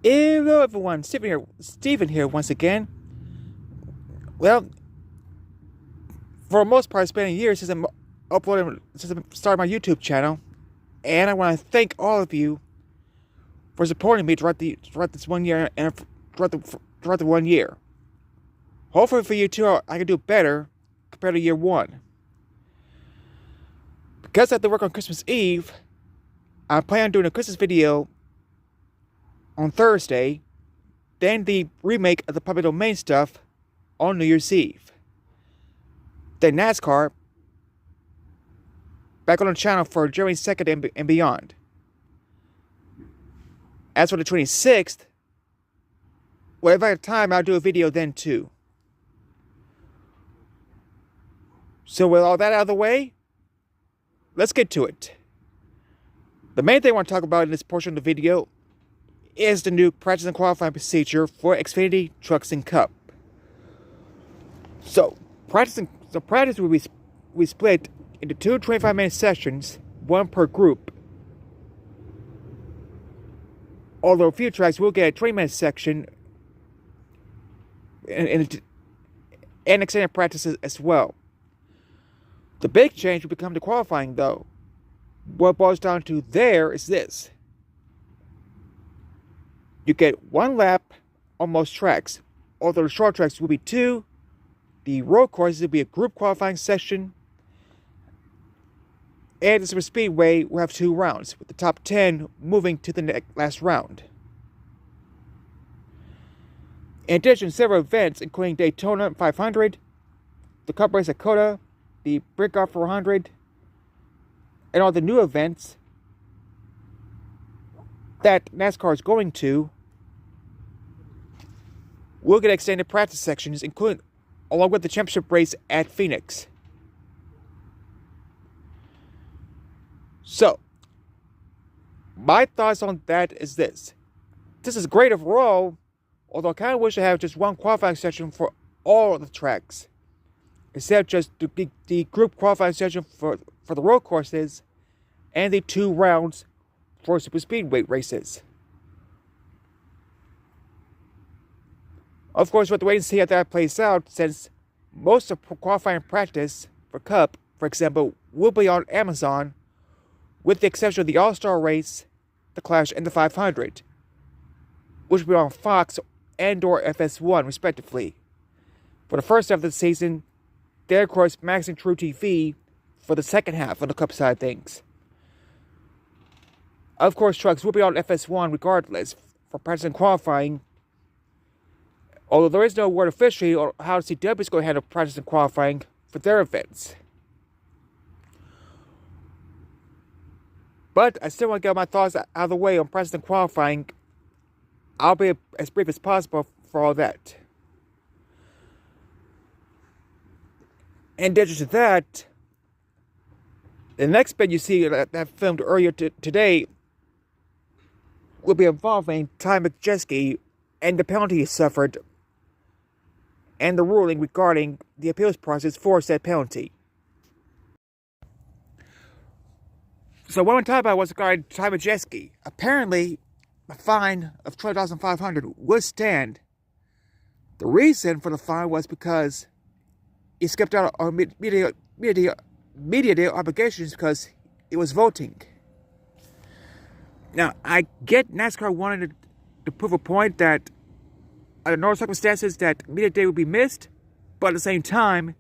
Hello everyone, Steven here once again. Well, for the most part, it's been a year since since I started my YouTube channel, and I want to thank all of you for supporting me throughout this 1 year and throughout the 1 year. Hopefully for you too, I can do better compared to year one. Because I have to work on Christmas Eve, I plan on doing a Christmas video on Thursday, then the remake of the public domain stuff on New Year's Eve. Then NASCAR back on the channel for January 2nd and beyond. As for the 26th, well, if I have time, I'll do a video then too. So with all that out of the way, let's get to it. The main thing I want to talk about in this portion of the video is the new practice and qualifying procedure for Xfinity Trucks and Cup. So practice will be split into two 25-minute sessions, one per group. Although a few tracks will get a 20-minute section and extended practices as well. The big change will become the qualifying, though. What it boils down to there is this. You get one lap on most tracks, although the short tracks will be two. The road courses will be a group qualifying session. And the Super Speedway will have 2 rounds, with the top 10 moving to the last round. In addition, several events, including Daytona 500, the Cup Race at Coda, the Brickoff 400, and all the new events that NASCAR is going to, will get extended practice sections, including along with the championship race at Phoenix. So, my thoughts on that is this. This is great overall, although I kind of wish I had just one qualifying session for all of the tracks, instead of just the group qualifying session for the road courses and the 2 rounds for super speedway races. Of course, we'll have to wait and see how that plays out, since most of qualifying practice for Cup, for example, will be on Amazon, with the exception of the All-Star Race, the Clash, and the 500, which will be on Fox and/or FS1, respectively. For the first half of the season, then of course Max and True TV for the second half on the Cup side of things. Of course, trucks will be on FS1 regardless for practice and qualifying, although there is no word officially on how CW is going to handle practice and qualifying for their events. But I still want to get my thoughts out of the way on practice and qualifying. I'll be as brief as possible for all that. In addition to that, the next bit you see that I filmed earlier today will be involving Ty Majeski and the penalty he suffered, and the ruling regarding the appeals process for said penalty. So what I want to talk about was regarding Ty Majeski. Apparently, a fine of $12,500 would stand. The reason for the fine was because he skipped out on media day obligations because he was voting. Now, I get NASCAR wanted to prove a point that under normal circumstances that media day would be missed, but at the same time,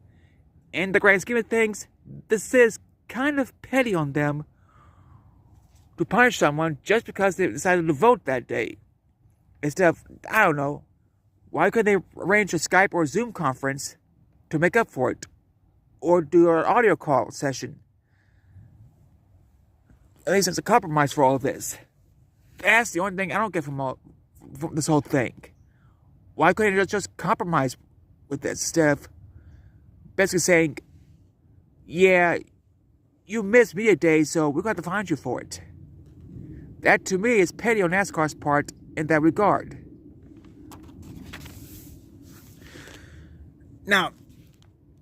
in the grand scheme of things, this is kind of petty on them to punish someone just because they decided to vote that day. Instead of, I don't know, why couldn't they arrange a Skype or Zoom conference to make up for it? Or do an audio call session? At least it's a compromise for all of this. That's the only thing I don't get from this whole thing. Why couldn't they just compromise with this instead of basically saying, yeah, you missed media day, so we're going to have to fine you for it. That, to me, is petty on NASCAR's part in that regard. Now,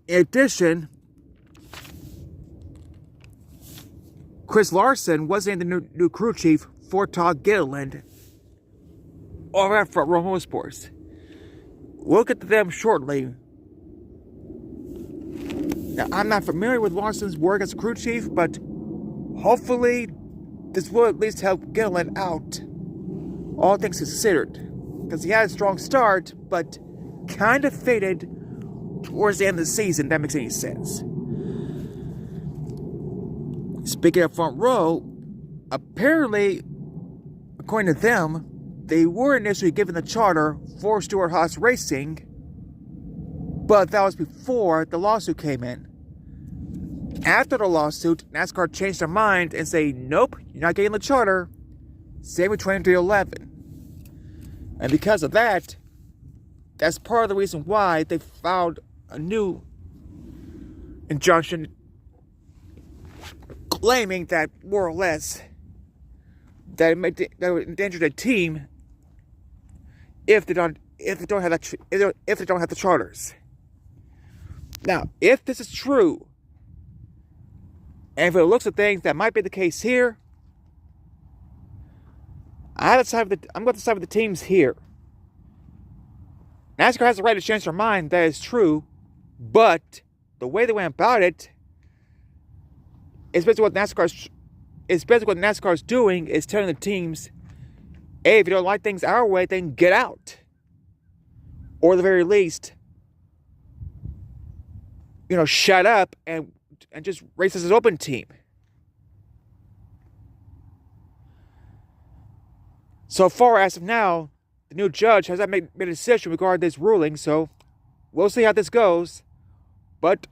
in addition, Chris Larson was named the new crew chief for Todd Gilliland over at Front Row Motorsports. We'll get to them shortly. Now, I'm not familiar with Larson's work as a crew chief, but hopefully this will at least help Gilliland out, all things considered. Because he had a strong start, but kind of faded towards the end of the season, if that makes any sense. Speaking of Front Row, apparently, according to them, they were initially given the charter for Stewart-Haas Racing, but that was before the lawsuit came in. After the lawsuit, NASCAR changed their mind and say, nope, you're not getting the charter, same with 2311. And because of that, that's part of the reason why they filed a new injunction claiming that, more or less, that would endanger the team if they don't have the charters. Now, if this is true, and if it looks at things that might be the case here, I'm going to side with the teams here. NASCAR has the right to change their mind, that is true, but the way they went about it is basically what NASCAR's doing is telling the teams, hey, if you don't like things our way, then get out. Or at the very least, shut up and just race as an open team. So far as of now, the new judge has not made a decision regarding this ruling, so we'll see how this goes. But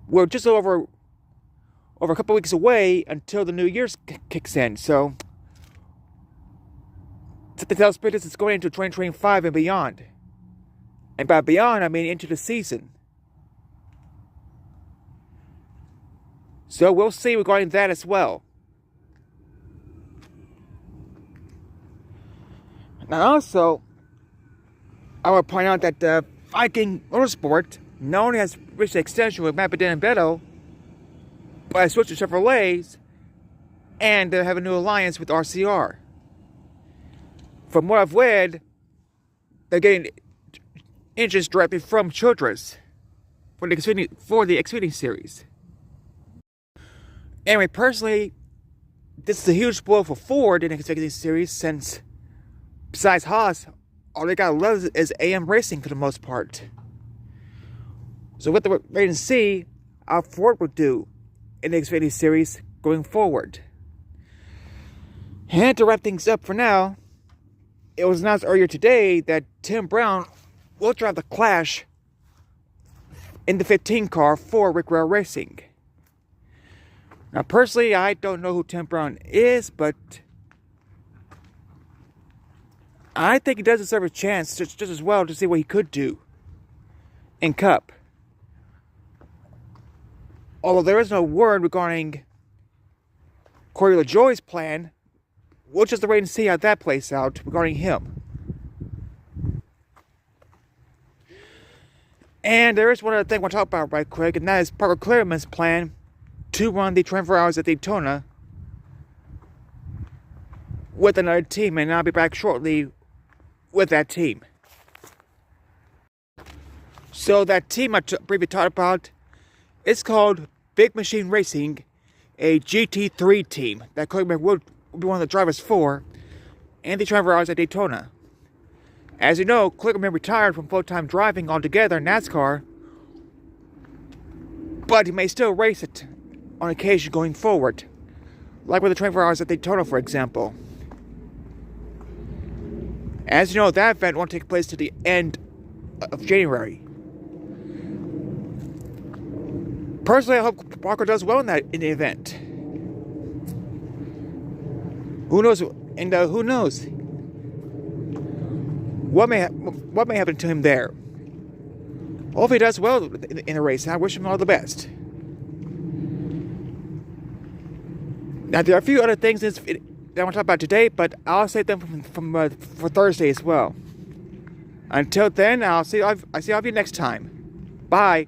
we're just over a couple weeks away until the new year kicks in, so the tell business is going into 2025 and beyond. And by beyond, I mean into the season. So we'll see regarding that as well. Now also, I want to point out that Viking Motorsport not only has reached an extension with Matt Bedin and Beto, but has switched to Chevrolets, and they have a new alliance with RCR. From what I've read, they're getting interest directly from Childress for the Xfinity series. Anyway, personally, this is a huge blow for Ford in the Xfinity series, since besides Haas, all they got left is AM Racing for the most part. So we'll have to wait and see how Ford will do in the Xfinity series going forward. And to wrap things up for now, it was announced earlier today that Tim Brown will drive the Clash in the 15 car for Rick Rail Racing. Now, personally, I don't know who Tim Brown is, but I think he does deserve a chance just as well to see what he could do in Cup. Although there is no word regarding Corey LaJoie's plan, we'll just wait and see how that plays out regarding him. And there is one other thing I want to talk about right quick, and that is Parker Clearman's plan to run the 24 Hours at Daytona with another team, and I'll be back shortly with that team. So that team I briefly talked about, it's called Big Machine Racing, a GT3 team that Clearman will be one of the drivers for, and the 24 Hours at Daytona. As you know, Clearman retired from full-time driving altogether in NASCAR, but he may still race it on occasion going forward, like with the 24 Hours at Daytona, for example. As you know, that event won't take place to the end of January. Personally, I hope Parker does well in the event. Who knows? And who knows what may happen to him there. Hopefully, he does well in the race. I wish him all the best. Now, there are a few other things that I want to talk about today, but I'll save them for Thursday as well. Until then, I'll see all of you next time. Bye.